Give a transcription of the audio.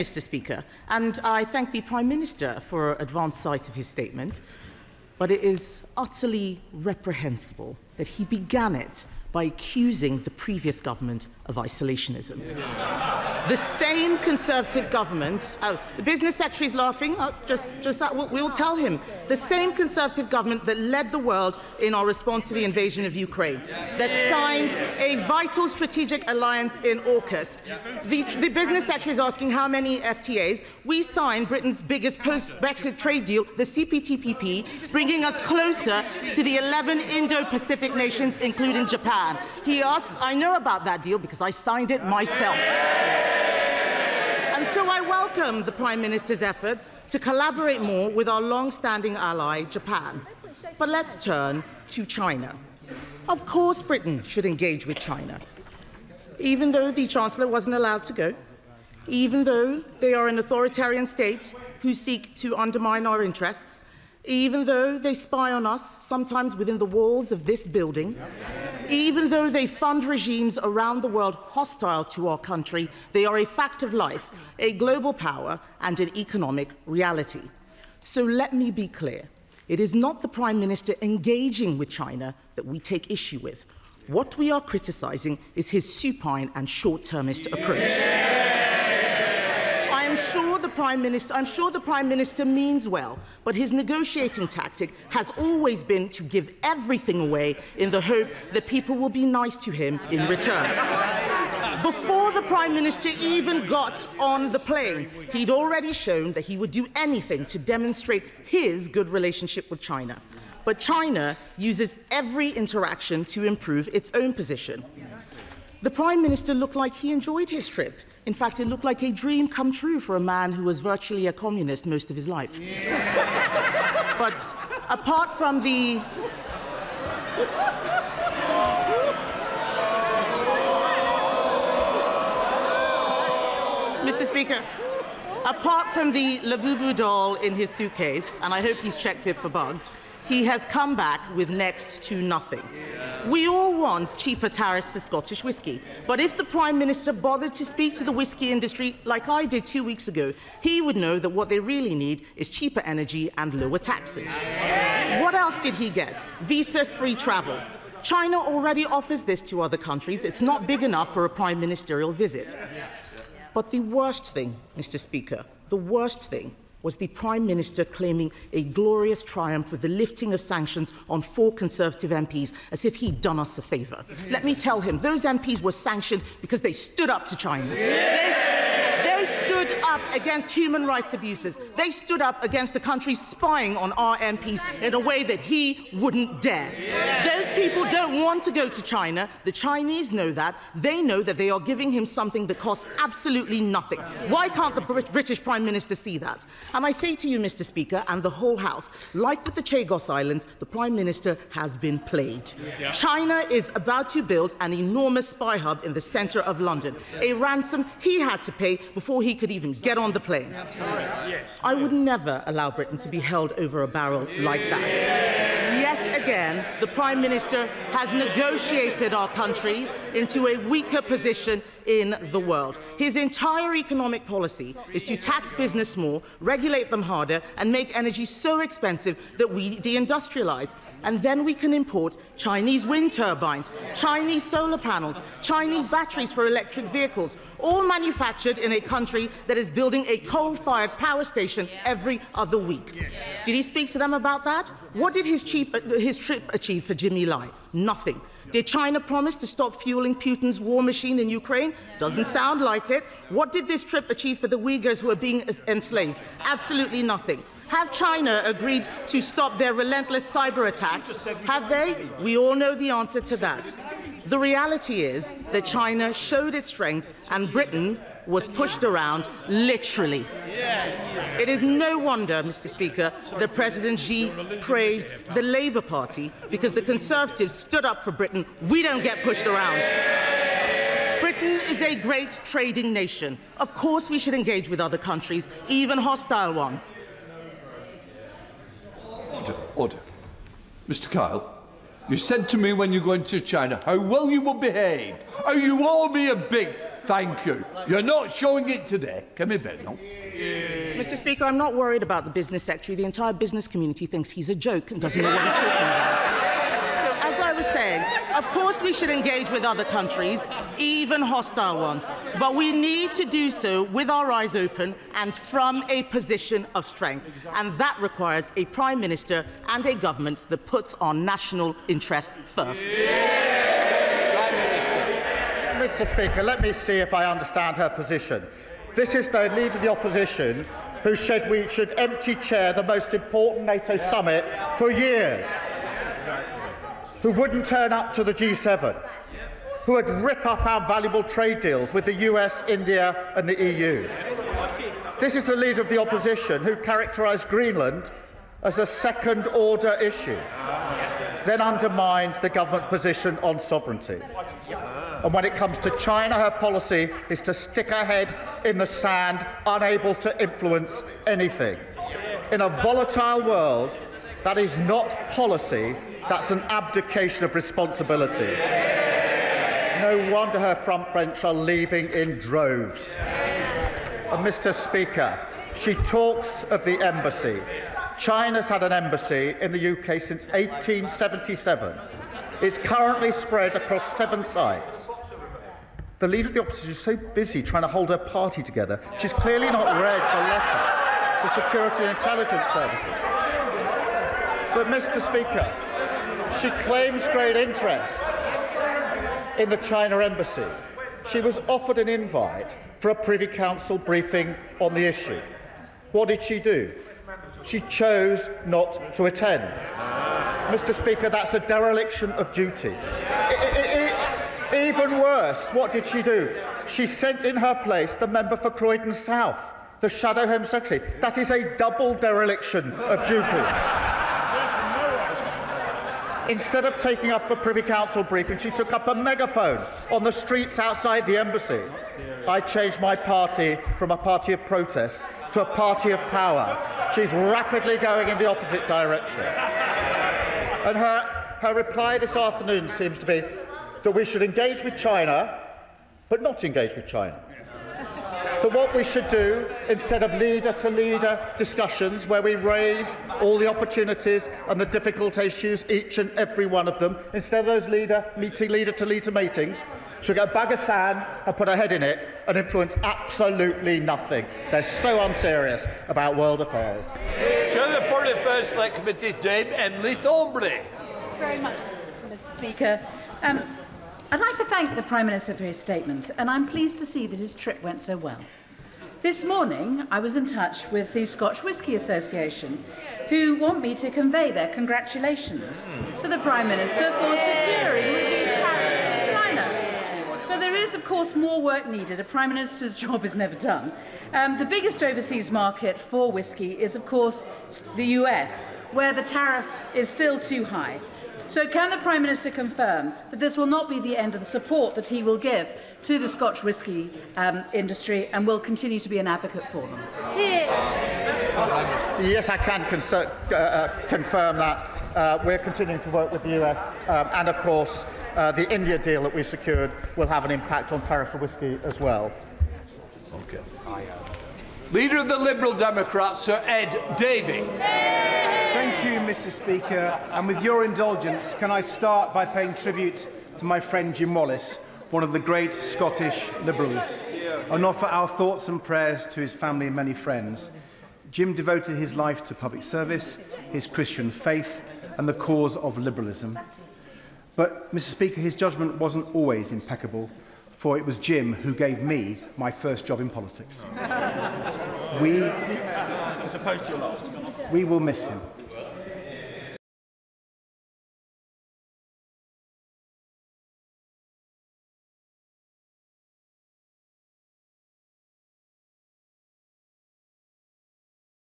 Mr. Speaker, and I thank the Prime Minister for advance sight of his statement, but it is utterly reprehensible that he began it by accusing the previous government of isolationism. The same Conservative government, the Business Secretary is laughing, just that, we'll tell him, the same Conservative government that led the world in our response to the invasion of Ukraine, that signed a vital strategic alliance in AUKUS. The Business Secretary is asking how many FTAs. We signed Britain's biggest post-Brexit trade deal, the CPTPP, bringing us closer to the 11 Indo-Pacific nations, including Japan. He asks, I know about that deal because I signed it myself. And so I welcome the Prime Minister's efforts to collaborate more with our long-standing ally, Japan. But let's turn to China. Of course Britain should engage with China, even though the Chancellor wasn't allowed to go, even though they are an authoritarian state who seek to undermine our interests, even though they spy on us, sometimes within the walls of this building, even though they fund regimes around the world hostile to our country, they are a fact of life, a global power and an economic reality. So let me be clear. It is not the Prime Minister engaging with China that we take issue with. What we are criticising is his supine and short-termist approach. I'm sure the Prime Minister means well, but his negotiating tactic has always been to give everything away in the hope that people will be nice to him in return. Before the Prime Minister even got on the plane, he'd already shown that he would do anything to demonstrate his good relationship with China. But China uses every interaction to improve its own position. The Prime Minister looked like he enjoyed his trip. In fact, it looked like a dream come true for a man who was virtually a communist most of his life. But apart from the... Mr. Speaker, apart from the Labubu doll in his suitcase, and I hope he's checked it for bugs, he has come back with next to nothing. We all want cheaper tariffs for Scottish whisky, but if the Prime Minister bothered to speak to the whisky industry like I did 2 weeks ago, he would know that what they really need is cheaper energy and lower taxes. What else did he get? Visa-free travel. China already offers this to other countries. It's not big enough for a prime ministerial visit. But the worst thing, Mr. Speaker, the worst thing was the Prime Minister claiming a glorious triumph with the lifting of sanctions on 4 Conservative MPs, as if he'd done us a favour. Let me tell him, those MPs were sanctioned because they stood up to China. They stood up against human rights abuses. They stood up against the country spying on our MPs in a way that he wouldn't dare. Those people don't want to go to China. The Chinese know that. They know that they are giving him something that costs absolutely nothing. Why can't the British Prime Minister see that? And I say to you, Mr. Speaker, and the whole House, like with the Chagos Islands, the Prime Minister has been played. China is about to build an enormous spy hub in the centre of London, a ransom he had to pay before he could even get on the plane. I would never allow Britain to be held over a barrel like that. Yet again, the Prime Minister has negotiated our country into a weaker position in the world. His entire economic policy is to tax business more, regulate them harder, and make energy so expensive that we deindustrialise. And then we can import Chinese wind turbines, Chinese solar panels, Chinese batteries for electric vehicles, all manufactured in a country that is building a coal-fired power station every other week. Did he speak to them about that? What did his trip achieve for Jimmy Lai? Nothing. Did China promise to stop fueling Putin's war machine in Ukraine? Doesn't sound like it. What did this trip achieve for the Uyghurs who are being enslaved? Absolutely nothing. Have China agreed to stop their relentless cyber attacks? Have they? We all know the answer to that. The reality is that China showed its strength and Britain was pushed around, literally. It is no wonder, Mr. Speaker, that President Xi praised the Labour Party because the Conservatives stood up for Britain. We don't get pushed around. Britain is a great trading nation. Of course we should engage with other countries, even hostile ones. Order. Mr. Kyle, you said to me when you go into China how well you will behave, how you will all be a big Thank you. You're not showing it today. Kemi Badenoch. Mr. Speaker, I'm not worried about the business secretary. The entire business community thinks he's a joke and doesn't know what he's talking about. So, as I was saying, of course we should engage with other countries, even hostile ones, but we need to do so with our eyes open and from a position of strength. And that requires a Prime Minister and a government that puts our national interest first. Mr. Speaker, let me see if I understand her position. This is the Leader of the Opposition who said we should empty chair the most important NATO summit for years, who wouldn't turn up to the G7, who would rip up our valuable trade deals with the US, India and the EU. This is the Leader of the Opposition who characterised Greenland as a second-order issue, then undermined the government's position on sovereignty. And when it comes to China, her policy is to stick her head in the sand, unable to influence anything. In a volatile world, that is not policy, that's an abdication of responsibility. No wonder her front bench are leaving in droves. And Mr. Speaker, she talks of the embassy. China's had an embassy in the UK since 1877. It's currently spread across 7 sites. The Leader of the Opposition is so busy trying to hold her party together, she's clearly not read the letter the Security and Intelligence Services. But, Mr. Speaker, she claims great interest in the China embassy. She was offered an invite for a Privy Council briefing on the issue. What did she do? She chose not to attend. Mr. Speaker, that's a dereliction of duty. Even worse, what did she do? She sent in her place the member for Croydon South, the Shadow Home Secretary. That is a double dereliction of duty. Instead of taking up a Privy Council briefing, she took up a megaphone on the streets outside the embassy. I changed my party from a party of protest to a party of power. She's rapidly going in the opposite direction. And her reply this afternoon seems to be that we should engage with China, but not engage with China. That what we should do, instead of leader-to-leader discussions where we raise all the opportunities and the difficult issues, each and every one of them, instead of those leader-to-leader meetings, she'll get a bag of sand and put her head in it and influence absolutely nothing. They're so unserious about world affairs. Chair of the 41st Select Committee, Dame Emily Thornbury. Thank you very much, Mr. Speaker. I'd like to thank the Prime Minister for his statement, and I'm pleased to see that his trip went so well. This morning, I was in touch with the Scotch Whisky Association, who want me to convey their congratulations to the Prime Minister for securing reduced tariffs with China. But there is, of course, more work needed. A Prime Minister's job is never done. The biggest overseas market for whisky is, of course, the US, where the tariff is still too high. So can the Prime Minister confirm that this will not be the end of the support that he will give to the Scotch whisky industry and will continue to be an advocate for them? Yes, I can confirm that. We're continuing to work with the US and, of course, the India deal that we secured will have an impact on tariff for whisky as well. Okay. Leader of the Liberal Democrats, Sir Ed Davey. Thank you, Mr. Speaker, and with your indulgence, can I start by paying tribute to my friend Jim Wallace, one of the great Scottish Liberals, and offer our thoughts and prayers to his family and many friends. Jim devoted his life to public service, his Christian faith, and the cause of liberalism. But, Mr. Speaker, his judgment wasn't always impeccable, for it was Jim who gave me my first job in politics. As opposed to your last. We will miss him.